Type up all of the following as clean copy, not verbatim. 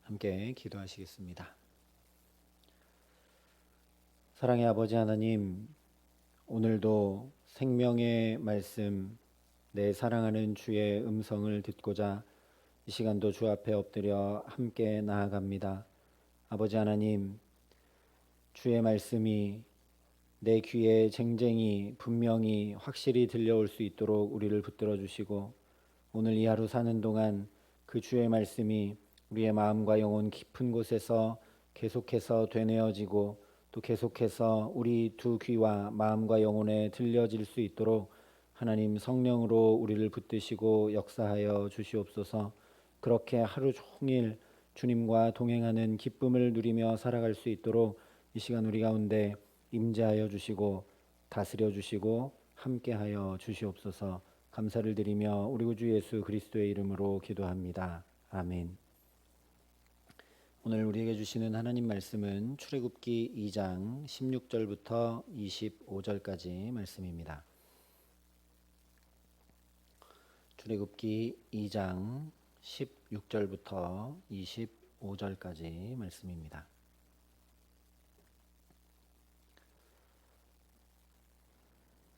함께 기도하시겠습니다. 사랑의 아버지 하나님, 오늘도 생명의 말씀, 내 사랑하는 주의 음성을 듣고자 이 시간도 주 앞에 엎드려 함께 나아갑니다. 아버지 하나님, 주의 말씀이 내 귀에 쟁쟁이 분명히 확실히 들려올 수 있도록 우리를 붙들어 주시고, 오늘 이 하루 사는 동안 그 주의 말씀이 우리의 마음과 영혼 깊은 곳에서 계속해서 되뇌어지고 또 계속해서 우리 두 귀와 마음과 영혼에 들려질 수 있도록 하나님 성령으로 우리를 붙드시고 역사하여 주시옵소서. 그렇게 하루 종일 주님과 동행하는 기쁨을 누리며 살아갈 수 있도록 이 시간 우리 가운데 임재하여 주시고 다스려 주시고 함께하여 주시옵소서. 감사를 드리며 우리 구주 예수 그리스도의 이름으로 기도합니다. 아멘. 오늘 우리에게 주시는 하나님 말씀은 출애굽기 2장 16절부터 25절까지 말씀입니다. 출애굽기 2장 16절부터 25절까지 말씀입니다.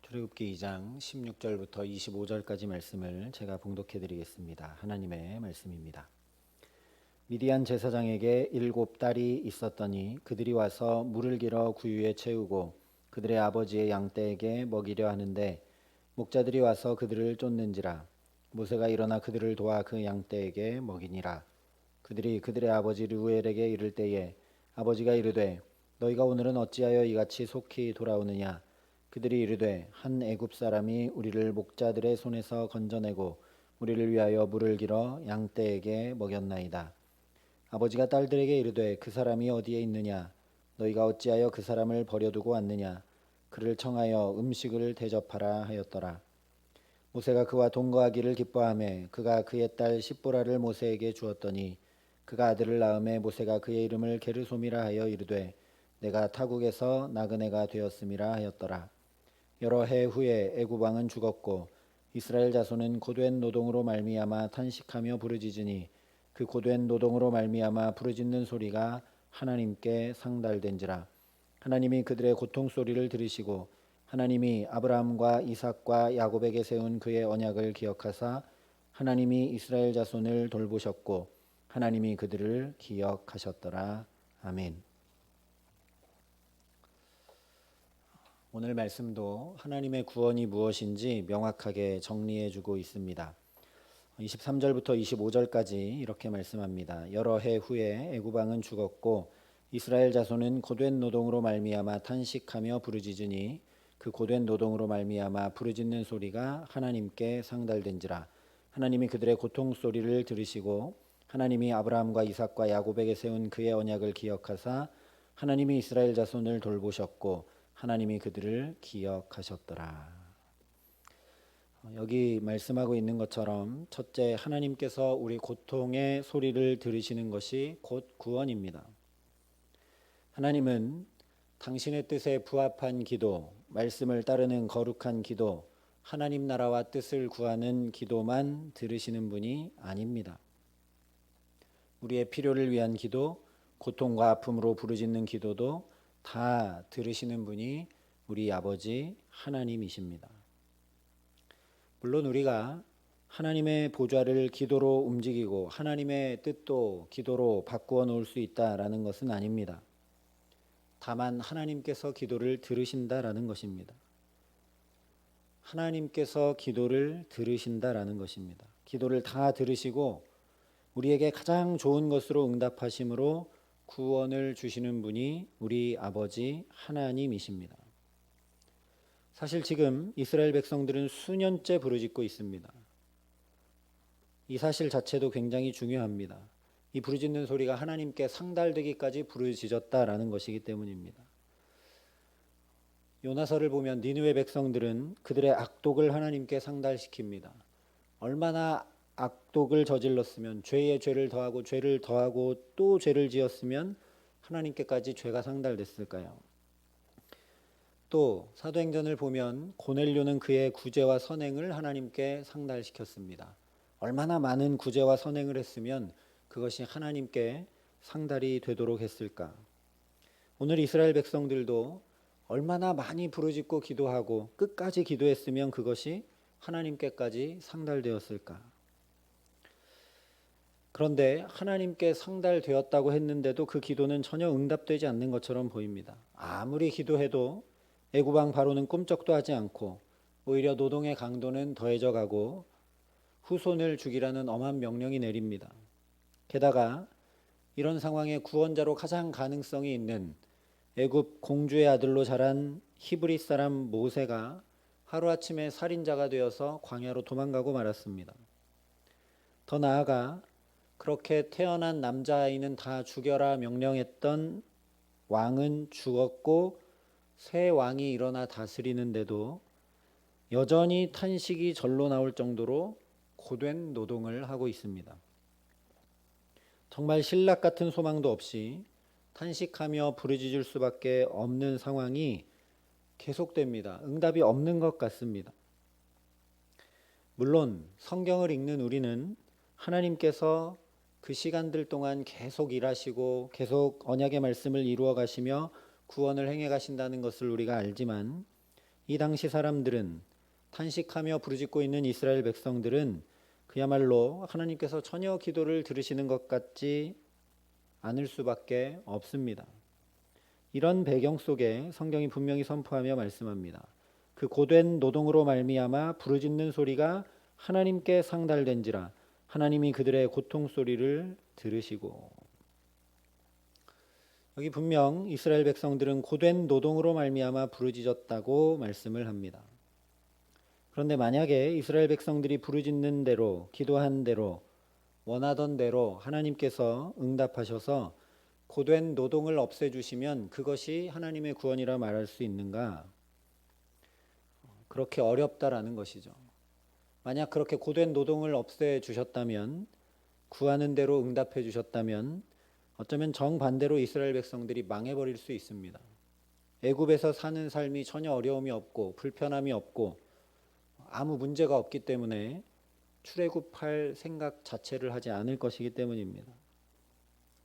출애굽기 2장 16절부터 25절까지 말씀을 제가 봉독해 드리겠습니다. 하나님의 말씀입니다. 미디안 제사장에게 7딸이 있었더니 그들이 와서 물을 길어 구유에 채우고 그들의 아버지의 양떼에게 먹이려 하는데 목자들이 와서 그들을 쫓는지라. 모세가 일어나 그들을 도와 그 양떼에게 먹이니라. 그들이 그들의 아버지 르우엘에게 이를 때에 아버지가 이르되 너희가 오늘은 어찌하여 이같이 속히 돌아오느냐. 그들이 이르되 한 애굽 사람이 우리를 목자들의 손에서 건져내고 우리를 위하여 물을 길어 양떼에게 먹였나이다. 아버지가 딸들에게 이르되 그 사람이 어디에 있느냐. 너희가 어찌하여 그 사람을 버려두고 왔느냐. 그를 청하여 음식을 대접하라 하였더라. 모세가 그와 동거하기를 기뻐하며 그가 그의 딸 십보라를 모세에게 주었더니 그가 아들을 낳음에 모세가 그의 이름을 게르솜이라 하여 이르되 내가 타국에서 나그네가 되었음이라 하였더라. 여러 해 후에 애굽 왕은 죽었고 이스라엘 자손은 고된 노동으로 말미암아 탄식하며 부르짖으니 그 고된 노동으로 말미암아 부르짖는 소리가 하나님께 상달된지라. 하나님이 그들의 고통 소리를 들으시고 하나님이 아브라함과 이삭과 야곱에게 세운 그의 언약을 기억하사 하나님이 이스라엘 자손을 돌보셨고 하나님이 그들을 기억하셨더라. 아멘. 오늘 말씀도 하나님의 구원이 무엇인지 명확하게 정리해 주고 있습니다. 23절부터 25절까지 이렇게 말씀합니다. 여러 해 후에 애굽 왕은 죽었고 이스라엘 자손은 고된 노동으로 말미암아 탄식하며 부르짖으니 그 고된 노동으로 말미암아 부르짖는 소리가 하나님께 상달된지라. 하나님이 그들의 고통 소리를 들으시고 하나님이 아브라함과 이삭과 야곱에게 세운 그의 언약을 기억하사 하나님이 이스라엘 자손을 돌보셨고 하나님이 그들을 기억하셨더라. 여기 말씀하고 있는 것처럼 첫째, 하나님께서 우리 고통의 소리를 들으시는 것이 곧 구원입니다. 하나님은 당신의 뜻에 부합한 기도, 말씀을 따르는 거룩한 기도, 하나님 나라와 뜻을 구하는 기도만 들으시는 분이 아닙니다. 우리의 필요를 위한 기도, 고통과 아픔으로 부르짖는 기도도 다 들으시는 분이 우리 아버지 하나님이십니다. 물론 우리가 하나님의 보좌를 기도로 움직이고 하나님의 뜻도 기도로 바꾸어 놓을 수 있다라는 것은 아닙니다. 다만 하나님께서 기도를 들으신다라는 것입니다. 하나님께서 기도를 들으신다라는 것입니다. 기도를 다 들으시고 우리에게 가장 좋은 것으로 응답하심으로 구원을 주시는 분이 우리 아버지 하나님이십니다. 사실 지금 이스라엘 백성들은 수년째 부르짖고 있습니다. 이 사실 자체도 굉장히 중요합니다. 이 부르짖는 소리가 하나님께 상달되기까지 부르짖었다라는 것이기 때문입니다. 요나서를 보면 니느웨 백성들은 그들의 악독을 하나님께 상달시킵니다. 얼마나 악독을 저질렀으면 죄에 죄를 더하고 또 죄를 지었으면 하나님께까지 죄가 상달됐을까요? 또 사도행전을 보면 고넬료는 그의 구제와 선행을 하나님께 상달시켰습니다. 얼마나 많은 구제와 선행을 했으면 그것이 하나님께 상달이 되도록 했을까? 오늘 이스라엘 백성들도 얼마나 많이 부르짖고 기도하고 끝까지 기도했으면 그것이 하나님께까지 상달되었을까? 그런데 하나님께 상달되었다고 했는데도 그 기도는 전혀 응답되지 않는 것처럼 보입니다. 아무리 기도해도 애굽 왕 바로는 꿈쩍도 하지 않고 오히려 노동의 강도는 더해져 가고 후손을 죽이라는 엄한 명령이 내립니다. 게다가 이런 상황에 구원자로 가장 가능성이 있는 애굽 공주의 아들로 자란 히브리 사람 모세가 하루아침에 살인자가 되어서 광야로 도망가고 말았습니다. 더 나아가 그렇게 태어난 남자아이는 다 죽여라 명령했던 왕은 죽었고 새 왕이 일어나 다스리는데도 여전히 탄식이 절로 나올 정도로 고된 노동을 하고 있습니다. 정말 신락 같은 소망도 없이 탄식하며 부르짖을 수밖에 없는 상황이 계속됩니다. 응답이 없는 것 같습니다. 물론 성경을 읽는 우리는 하나님께서 그 시간들 동안 계속 일하시고 계속 언약의 말씀을 이루어 가시며 구원을 행해 가신다는 것을 우리가 알지만 이 당시 사람들은 탄식하며 부르짖고 있는 이스라엘 백성들은 그야말로 하나님께서 전혀 기도를 들으시는 것 같지 않을 수밖에 없습니다. 이런 배경 속에 성경이 분명히 선포하며 말씀합니다. 그 고된 노동으로 말미암아 부르짖는 소리가 하나님께 상달된지라 하나님이 그들의 고통 소리를 들으시고. 여기 분명 이스라엘 백성들은 고된 노동으로 말미암아 부르짖었다고 말씀을 합니다. 그런데 만약에 이스라엘 백성들이 부르짖는 대로 기도한 대로 원하던 대로 하나님께서 응답하셔서 고된 노동을 없애주시면 그것이 하나님의 구원이라 말할 수 있는가? 그렇게 어렵다라는 것이죠. 만약 그렇게 고된 노동을 없애주셨다면, 구하는 대로 응답해 주셨다면 어쩌면 정반대로 이스라엘 백성들이 망해버릴 수 있습니다. 애굽에서 사는 삶이 전혀 어려움이 없고 불편함이 없고 아무 문제가 없기 때문에 출애굽할 생각 자체를 하지 않을 것이기 때문입니다.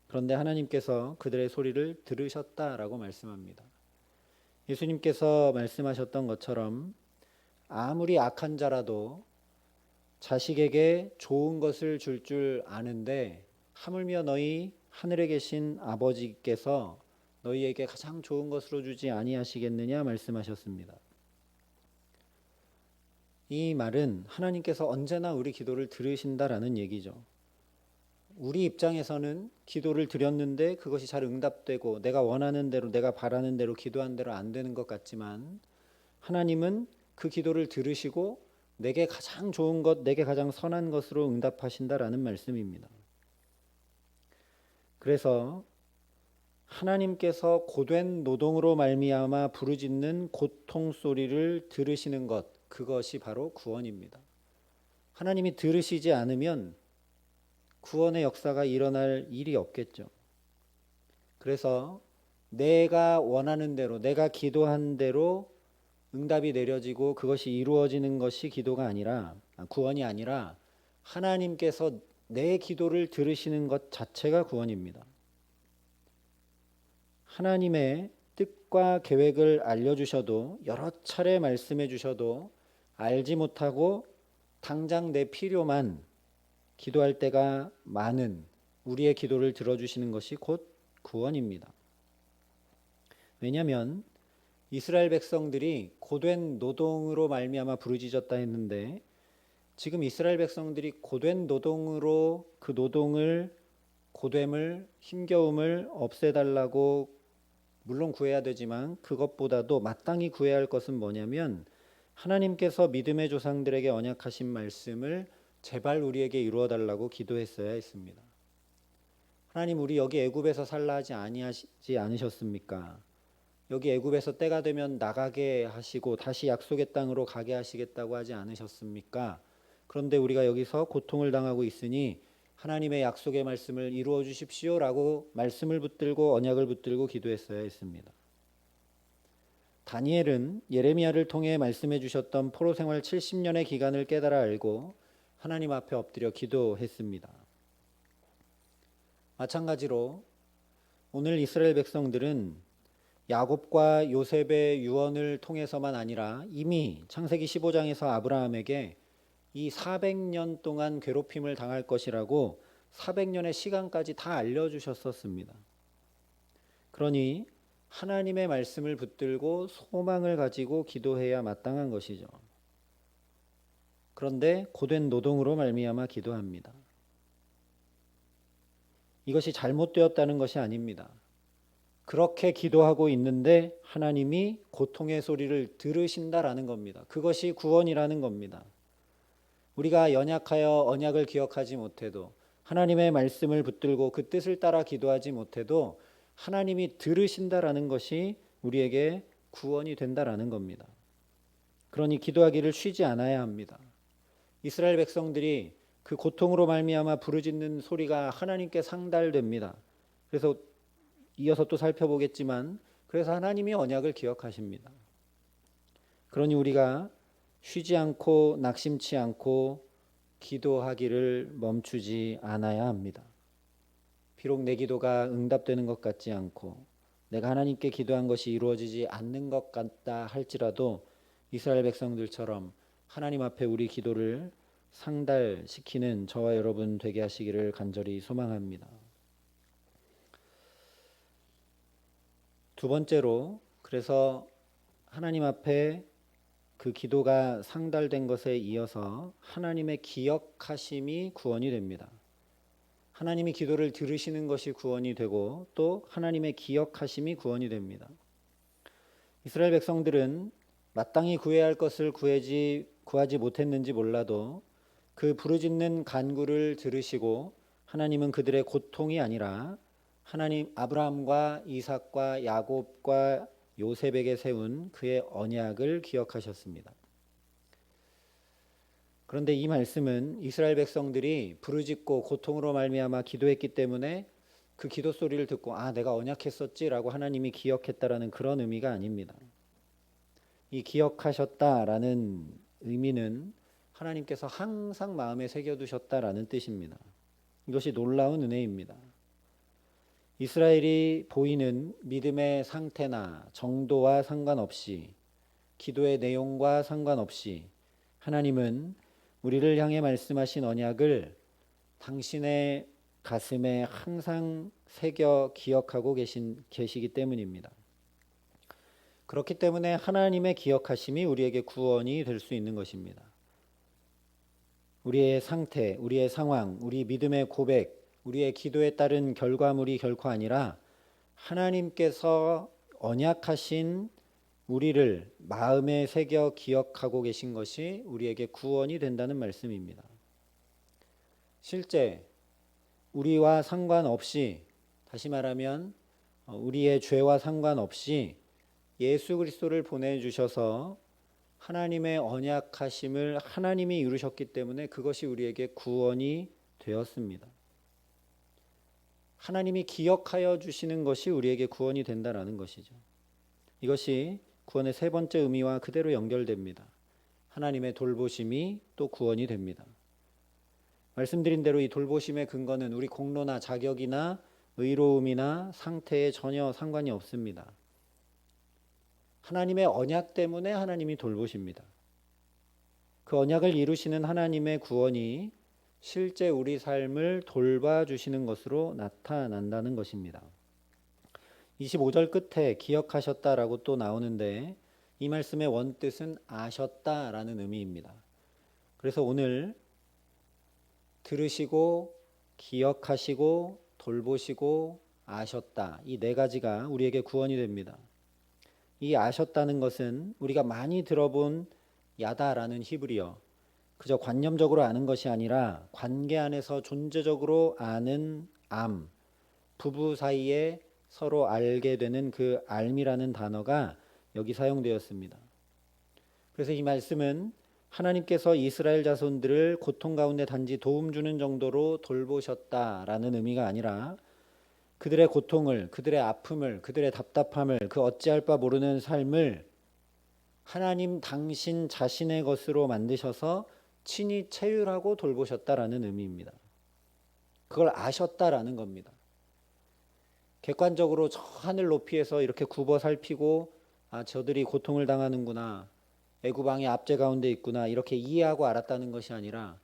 그런데 하나님께서 그들의 소리를 들으셨다라고 말씀합니다. 예수님께서 말씀하셨던 것처럼 아무리 악한 자라도 자식에게 좋은 것을 줄 아는데 하물며 너희 하늘에 계신 아버지께서 너희에게 가장 좋은 것으로 주지 아니하시겠느냐 말씀하셨습니다. 이 말은 하나님께서 언제나 우리 기도를 들으신다라는 얘기죠. 우리 입장에서는 기도를 드렸는데 그것이 잘 응답되고 내가 원하는 대로 내가 바라는 대로 기도한 대로 안 되는 것 같지만 하나님은 그 기도를 들으시고 내게 가장 좋은 것, 내게 가장 선한 것으로 응답하신다라는 말씀입니다. 그래서 하나님께서 고된 노동으로 말미암아 부르짖는 고통 소리를 들으시는 것, 그것이 바로 구원입니다. 하나님이 들으시지 않으면 구원의 역사가 일어날 일이 없겠죠. 그래서 내가 원하는 대로, 내가 기도한 대로 응답이 내려지고 그것이 이루어지는 것이 기도가 아니라, 구원이 아니라 하나님께서 내 기도를 들으시는 것 자체가 구원입니다. 하나님의 뜻과 계획을 알려주셔도 여러 차례 말씀해 주셔도 알지 못하고 당장 내 필요만 기도할 때가 많은 우리의 기도를 들어주시는 것이 곧 구원입니다. 왜냐하면 이스라엘 백성들이 고된 노동으로 말미암아 부르짖었다 했는데 지금 이스라엘 백성들이 고된 노동으로 그 노동을 고됨을 힘겨움을 없애달라고 물론 구해야 되지만 그것보다도 마땅히 구해야 할 것은 뭐냐면 하나님께서 믿음의 조상들에게 언약하신 말씀을 제발 우리에게 이루어 달라고 기도했어야 했습니다. 하나님, 우리 여기 애굽에서 살라 하지 아니하지 않으셨습니까? 여기 애굽에서 때가 되면 나가게 하시고 다시 약속의 땅으로 가게 하시겠다고 하지 않으셨습니까? 그런데 우리가 여기서 고통을 당하고 있으니 하나님의 약속의 말씀을 이루어 주십시오라고 말씀을 붙들고 언약을 붙들고 기도했어야 했습니다. 다니엘은 예레미야를 통해 말씀해 주셨던 포로 생활 70년의 기간을 깨달아 알고 하나님 앞에 엎드려 기도했습니다. 마찬가지로 오늘 이스라엘 백성들은 야곱과 요셉의 유언을 통해서만 아니라 이미 창세기 15장에서 아브라함에게 이 400년 동안 괴롭힘을 당할 것이라고 400년의 시간까지 다 알려주셨었습니다. 그러니 하나님의 말씀을 붙들고 소망을 가지고 기도해야 마땅한 것이죠. 그런데 고된 노동으로 말미암아 기도합니다. 이것이 잘못되었다는 것이 아닙니다. 그렇게 기도하고 있는데 하나님이 고통의 소리를 들으신다라는 겁니다. 그것이 구원이라는 겁니다. 우리가 연약하여 언약을 기억하지 못해도 하나님의 말씀을 붙들고 그 뜻을 따라 기도하지 못해도 하나님이 들으신다라는 것이 우리에게 구원이 된다라는 겁니다. 그러니 기도하기를 쉬지 않아야 합니다. 이스라엘 백성들이 그 고통으로 말미암아 부르짖는 소리가 하나님께 상달됩니다. 그래서 이어서 또 살펴보겠지만 그래서 하나님이 언약을 기억하십니다. 그러니 우리가 쉬지 않고 낙심치 않고 기도하기를 멈추지 않아야 합니다. 비록 내 기도가 응답되는 것 같지 않고 내가 하나님께 기도한 것이 이루어지지 않는 것 같다 할지라도 이스라엘 백성들처럼 하나님 앞에 우리 기도를 상달시키는 저와 여러분 되게 하시기를 간절히 소망합니다. 두 번째로, 그래서 하나님 앞에 그 기도가 상달된 것에 이어서 하나님의 기억하심이 구원이 됩니다. 하나님이 기도를 들으시는 것이 구원이 되고 또 하나님의 기억하심이 구원이 됩니다. 이스라엘 백성들은 마땅히 구해야 할 것을 구하지 못했는지 몰라도 그 부르짖는 간구를 들으시고 하나님은 그들의 고통이 아니라 하나님 아브라함과 이삭과 야곱과 요셉에게 세운 그의 언약을 기억하셨습니다. 그런데 이 말씀은 이스라엘 백성들이 부르짖고 고통으로 말미암아 기도했기 때문에 그 기도 소리를 듣고 내가 언약했었지라고 하나님이 기억했다라는 그런 의미가 아닙니다. 이 기억하셨다라는 의미는 하나님께서 항상 마음에 새겨두셨다라는 뜻입니다. 이것이 놀라운 은혜입니다. 이스라엘이 보이는 믿음의 상태나 정도와 상관없이 기도의 내용과 상관없이 하나님은 우리를 향해 말씀하신 언약을 당신의 가슴에 항상 새겨 기억하고 계시기 때문입니다. 그렇기 때문에 하나님의 기억하심이 우리에게 구원이 될 수 있는 것입니다. 우리의 상태, 우리의 상황, 우리 믿음의 고백, 우리의 기도에 따른 결과물이 결코 아니라 하나님께서 언약하신 우리를 마음에 새겨 기억하고 계신 것이 우리에게 구원이 된다는 말씀입니다. 실제 우리와 상관없이, 다시 말하면 우리의 죄와 상관없이 예수 그리스도를 보내주셔서 하나님의 언약하심을 하나님이 이루셨기 때문에 그것이 우리에게 구원이 되었습니다. 하나님이 기억하여 주시는 것이 우리에게 구원이 된다는 것이죠. 이것이 구원의 세 번째 의미와 그대로 연결됩니다. 하나님의 돌보심이 또 구원이 됩니다. 말씀드린 대로 이 돌보심의 근거는 우리 공로나 자격이나 의로움이나 상태에 전혀 상관이 없습니다. 하나님의 언약 때문에 하나님이 돌보십니다. 그 언약을 이루시는 하나님의 구원이 실제 우리 삶을 돌봐주시는 것으로 나타난다는 것입니다. 25절 끝에 기억하셨다라고 또 나오는데 이 말씀의 원뜻은 아셨다라는 의미입니다. 그래서 오늘 들으시고 기억하시고 돌보시고 아셨다, 이 네 가지가 우리에게 구원이 됩니다. 이 아셨다는 것은 우리가 많이 들어본 야다라는 히브리어, 그저 관념적으로 아는 것이 아니라 관계 안에서 존재적으로 아는 암, 부부 사이에 서로 알게 되는 그 알미라는 단어가 여기 사용되었습니다. 그래서 이 말씀은 하나님께서 이스라엘 자손들을 고통 가운데 단지 도움 주는 정도로 돌보셨다라는 의미가 아니라 그들의 고통을, 그들의 아픔을, 그들의 답답함을, 그 어찌할 바 모르는 삶을 하나님 당신 자신의 것으로 만드셔서 친히 체휼하고 돌보셨다라는 의미입니다. 그걸 아셨다라는 겁니다. 객관적으로 저 하늘 높이에서 이렇게 굽어 살피고 저들이 고통을 당하는구나. 애굽 왕의 압제 가운데 있구나. 이렇게 이해하고 알았다는 것이 아니라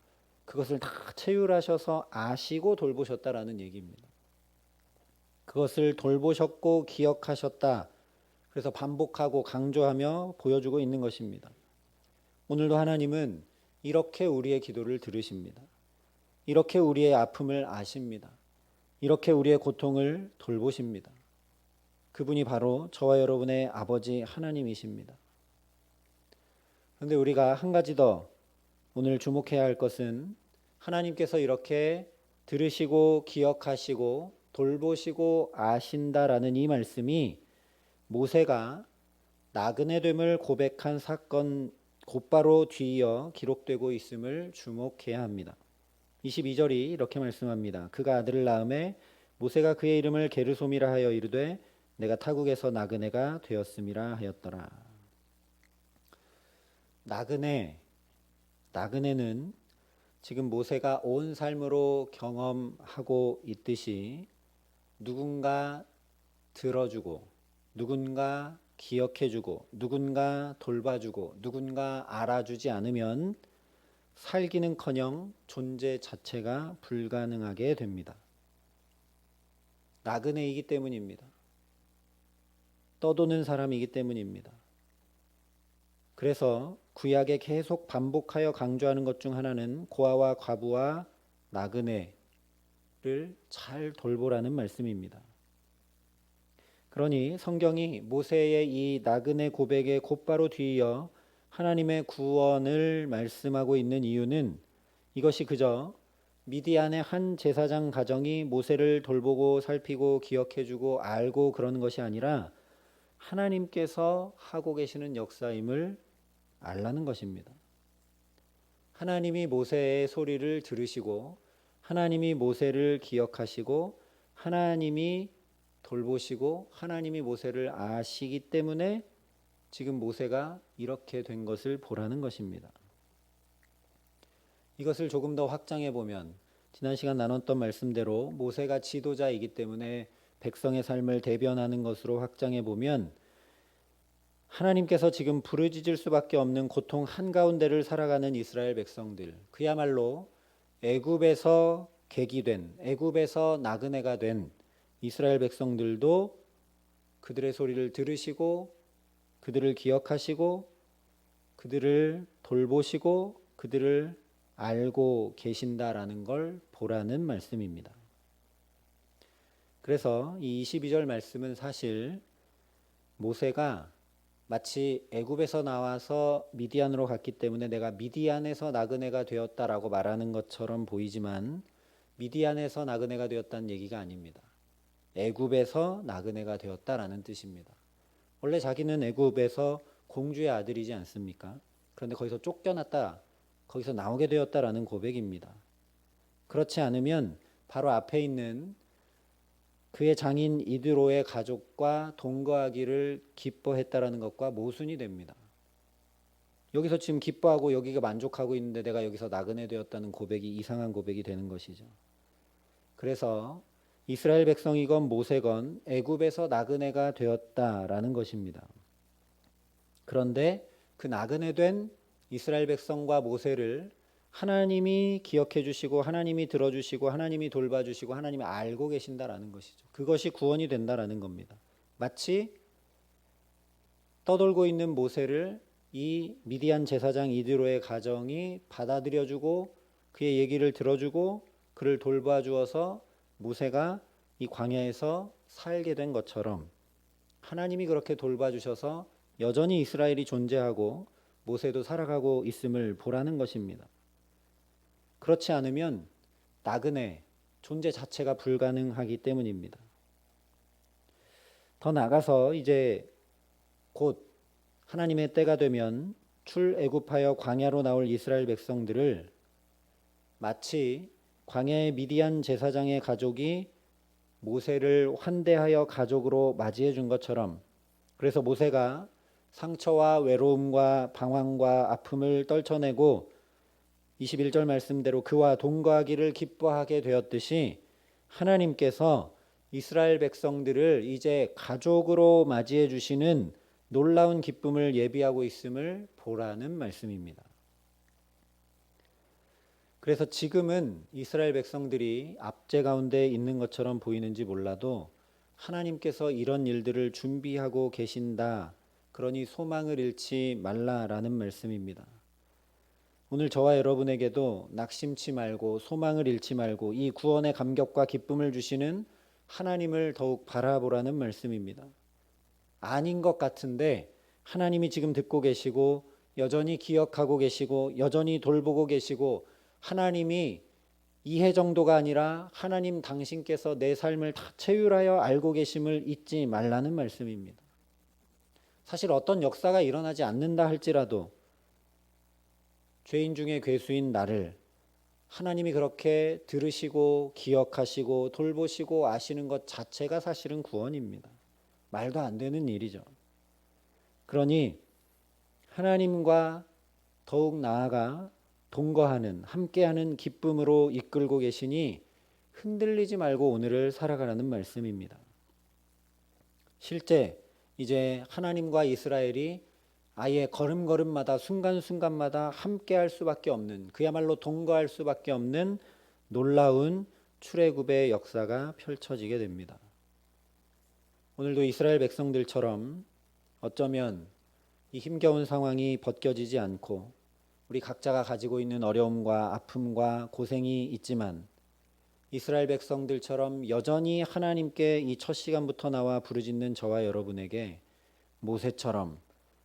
그것을 다 체휼하셔서 아시고 돌보셨다라는 얘기입니다. 그것을 돌보셨고 기억하셨다. 그래서 반복하고 강조하며 보여주고 있는 것입니다. 오늘도 하나님은 이렇게 우리의 기도를 들으십니다. 이렇게 우리의 아픔을 아십니다. 이렇게 우리의 고통을 돌보십니다. 그분이 바로 저와 여러분의 아버지 하나님이십니다. 그런데 우리가 한 가지 더 오늘 주목해야 할 것은 하나님께서 이렇게 들으시고 기억하시고 돌보시고 아신다라는 이 말씀이 모세가 나그네됨을 고백한 사건 곧바로 뒤이어 기록되고 있음을 주목해야 합니다. 22절이 이렇게 말씀합니다. 그가 아들을 낳음에 모세가 그의 이름을 게르솜이라 하여 이르되 내가 타국에서 나그네가 되었음이라 하였더라. 나그네는 지금 모세가 온 삶으로 경험하고 있듯이 누군가 들어주고 누군가 기억해주고 누군가 돌봐주고 누군가 알아주지 않으면 살기는커녕 존재 자체가 불가능하게 됩니다. 나그네이기 때문입니다. 떠도는 사람이기 때문입니다. 그래서 구약에 계속 반복하여 강조하는 것 중 하나는 고아와 과부와 나그네를 잘 돌보라는 말씀입니다. 그러니 성경이 모세의 이 나그네 고백에 곧바로 뒤이어 하나님의 구원을 말씀하고 있는 이유는 이것이 그저 미디안의 한 제사장 가정이 모세를 돌보고 살피고 기억해주고 알고 그러는 것이 아니라 하나님께서 하고 계시는 역사임을 알라는 것입니다. 하나님이 모세의 소리를 들으시고 하나님이 모세를 기억하시고 하나님이 돌보시고 하나님이 모세를 아시기 때문에 지금 모세가 이렇게 된 것을 보라는 것입니다. 이것을 조금 더 확장해 보면 지난 시간 나눴던 말씀대로 모세가 지도자이기 때문에 백성의 삶을 대변하는 것으로 확장해 보면 하나님께서 지금 부르짖을 수밖에 없는 고통 한가운데를 살아가는 이스라엘 백성들, 그야말로 애굽에서 객이된, 애굽에서 나그네가 된 이스라엘 백성들도 그들의 소리를 들으시고 그들을 기억하시고 그들을 돌보시고 그들을 알고 계신다라는 걸 보라는 말씀입니다. 그래서 이 22절 말씀은 사실 모세가 마치 애굽에서 나와서 미디안으로 갔기 때문에 내가 미디안에서 나그네가 되었다라고 말하는 것처럼 보이지만 미디안에서 나그네가 되었다는 얘기가 아닙니다. 애굽에서 나그네가 되었다라는 뜻입니다. 원래 자기는 애굽에서 공주의 아들이지 않습니까? 그런데 거기서 쫓겨났다, 거기서 나오게 되었다라는 고백입니다. 그렇지 않으면 바로 앞에 있는 그의 장인 이드로의 가족과 동거하기를 기뻐했다라는 것과 모순이 됩니다. 여기서 지금 기뻐하고 여기가 만족하고 있는데 내가 여기서 나그네 되었다는 고백이 이상한 고백이 되는 것이죠. 그래서 이스라엘 백성이건 모세건 애굽에서 나그네가 되었다라는 것입니다. 그런데 그 나그네 된 이스라엘 백성과 모세를 하나님이 기억해 주시고 하나님이 들어주시고 하나님이 돌봐주시고 하나님이 알고 계신다라는 것이죠. 그것이 구원이 된다라는 겁니다. 마치 떠돌고 있는 모세를 이 미디안 제사장 이드로의 가정이 받아들여주고 그의 얘기를 들어주고 그를 돌봐주어서 모세가 이 광야에서 살게 된 것처럼 하나님이 그렇게 돌봐주셔서 여전히 이스라엘이 존재하고 모세도 살아가고 있음을 보라는 것입니다. 그렇지 않으면 나그네 존재 자체가 불가능하기 때문입니다. 더 나아가서 이제 곧 하나님의 때가 되면 출애굽하여 광야로 나올 이스라엘 백성들을 마치 광야의 미디안 제사장의 가족이 모세를 환대하여 가족으로 맞이해 준 것처럼, 그래서 모세가 상처와 외로움과 방황과 아픔을 떨쳐내고 21절 말씀대로 그와 동거하기를 기뻐하게 되었듯이 하나님께서 이스라엘 백성들을 이제 가족으로 맞이해 주시는 놀라운 기쁨을 예비하고 있음을 보라는 말씀입니다. 그래서 지금은 이스라엘 백성들이 압제 가운데 있는 것처럼 보이는지 몰라도 하나님께서 이런 일들을 준비하고 계신다. 그러니 소망을 잃지 말라라는 말씀입니다. 오늘 저와 여러분에게도 낙심치 말고 소망을 잃지 말고 이 구원의 감격과 기쁨을 주시는 하나님을 더욱 바라보라는 말씀입니다. 아닌 것 같은데 하나님이 지금 듣고 계시고 여전히 기억하고 계시고 여전히 돌보고 계시고 하나님이 이해 정도가 아니라 하나님 당신께서 내 삶을 다 체휼하여 알고 계심을 잊지 말라는 말씀입니다. 사실 어떤 역사가 일어나지 않는다 할지라도 죄인 중에 괴수인 나를 하나님이 그렇게 들으시고 기억하시고 돌보시고 아시는 것 자체가 사실은 구원입니다. 말도 안 되는 일이죠. 그러니 하나님과 더욱 나아가 동거하는 함께하는 기쁨으로 이끌고 계시니 흔들리지 말고 오늘을 살아가라는 말씀입니다. 실제 이제 하나님과 이스라엘이 아예 걸음걸음마다 순간순간마다 함께할 수밖에 없는 그야말로 동거할 수밖에 없는 놀라운 출애굽의 역사가 펼쳐지게 됩니다. 오늘도 이스라엘 백성들처럼 어쩌면 이 힘겨운 상황이 벗겨지지 않고 우리 각자가 가지고 있는 어려움과 아픔과 고생이 있지만 이스라엘 백성들처럼 여전히 하나님께 이 첫 시간부터 나와 부르짖는 저와 여러분에게 모세처럼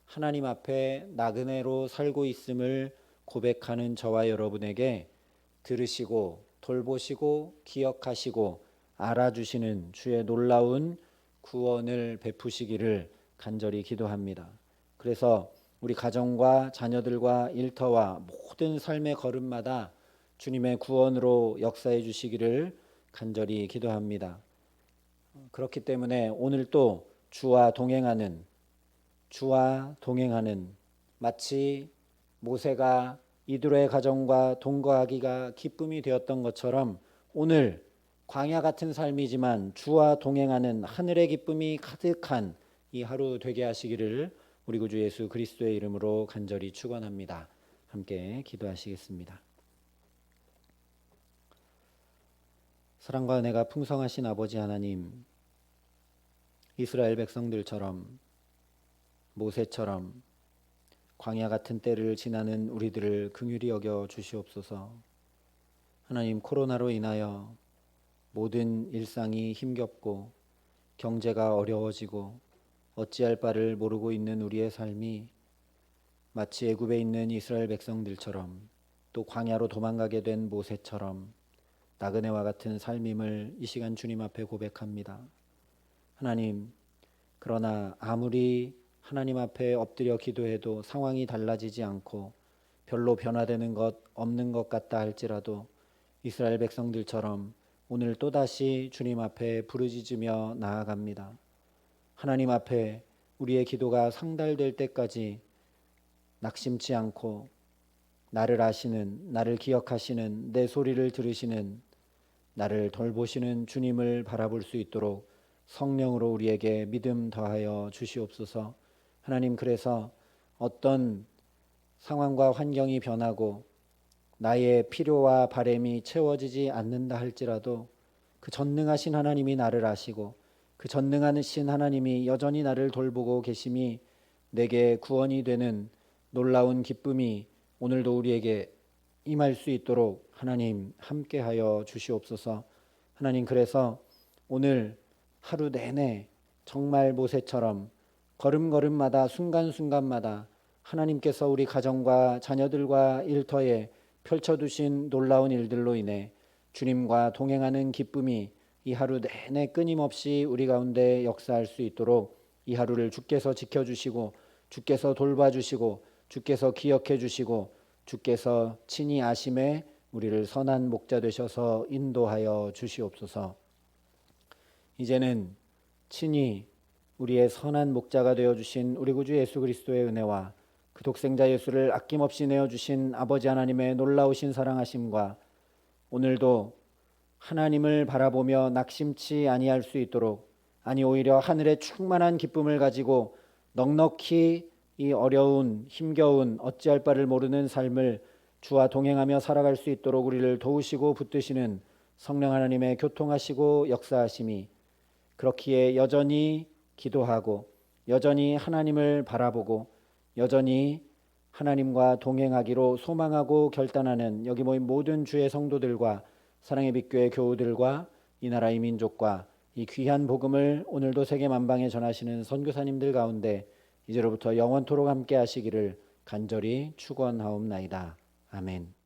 하나님 앞에 나그네로 살고 있음을 고백하는 저와 여러분에게 들으시고 돌보시고 기억하시고 알아주시는 주의 놀라운 구원을 베푸시기를 간절히 기도합니다. 그래서 우리 가정과 자녀들과 일터와 모든 삶의 걸음마다 주님의 구원으로 역사해 주시기를 간절히 기도합니다. 그렇기 때문에 오늘 또 주와 동행하는 마치 모세가 이드로의 가정과 동거하기가 기쁨이 되었던 것처럼 오늘 광야 같은 삶이지만 주와 동행하는 하늘의 기쁨이 가득한 이 하루 되게 하시기를 우리 구주 예수 그리스도의 이름으로 간절히 축원합니다. 함께 기도하시겠습니다. 사랑과 은혜가 풍성하신 아버지 하나님, 이스라엘 백성들처럼 모세처럼 광야 같은 때를 지나는 우리들을 긍휼히 여겨 주시옵소서. 하나님, 코로나로 인하여 모든 일상이 힘겹고 경제가 어려워지고 어찌할 바를 모르고 있는 우리의 삶이 마치 애굽에 있는 이스라엘 백성들처럼 또 광야로 도망가게 된 모세처럼 나그네와 같은 삶임을 이 시간 주님 앞에 고백합니다. 하나님, 그러나 아무리 하나님 앞에 엎드려 기도해도 상황이 달라지지 않고 별로 변화되는 것 없는 것 같다 할지라도 이스라엘 백성들처럼 오늘 또다시 주님 앞에 부르짖으며 나아갑니다. 하나님 앞에 우리의 기도가 상달될 때까지 낙심치 않고 나를 아시는, 나를 기억하시는, 내 소리를 들으시는, 나를 돌보시는 주님을 바라볼 수 있도록 성령으로 우리에게 믿음 더하여 주시옵소서. 하나님, 그래서 어떤 상황과 환경이 변하고 나의 필요와 바램이 채워지지 않는다 할지라도 그 전능하신 하나님이 나를 아시고 그 전능하신 하나님이 여전히 나를 돌보고 계심이 내게 구원이 되는 놀라운 기쁨이 오늘도 우리에게 임할 수 있도록 하나님 함께하여 주시옵소서. 하나님, 그래서 오늘 하루 내내 정말 모세처럼 걸음걸음마다 순간순간마다 하나님께서 우리 가정과 자녀들과 일터에 펼쳐두신 놀라운 일들로 인해 주님과 동행하는 기쁨이 이 하루 내내 끊임없이 우리 가운데 역사할 수 있도록 이 하루를 주께서 지켜주시고 주께서 돌봐주시고 주께서 기억해 주시고 주께서 친히 아심에 우리를 선한 목자 되셔서 인도하여 주시옵소서. 이제는 친히 우리의 선한 목자가 되어주신 우리 구주 예수 그리스도의 은혜와 그 독생자 예수를 아낌없이 내어주신 아버지 하나님의 놀라우신 사랑하심과 오늘도 하나님을 바라보며 낙심치 아니할 수 있도록, 아니 오히려 하늘의 충만한 기쁨을 가지고 넉넉히 이 어려운 힘겨운 어찌할 바를 모르는 삶을 주와 동행하며 살아갈 수 있도록 우리를 도우시고 붙드시는 성령 하나님의 교통하시고 역사하심이, 그렇기에 여전히 기도하고 여전히 하나님을 바라보고 여전히 하나님과 동행하기로 소망하고 결단하는 여기 모인 모든 주의 성도들과 사랑의 빛교회 교우들과 이 나라의 민족과 이 귀한 복음을 오늘도 세계 만방에 전하시는 선교사님들 가운데 이제로부터 영원토록 함께 하시기를 간절히 축원하옵나이다. 아멘.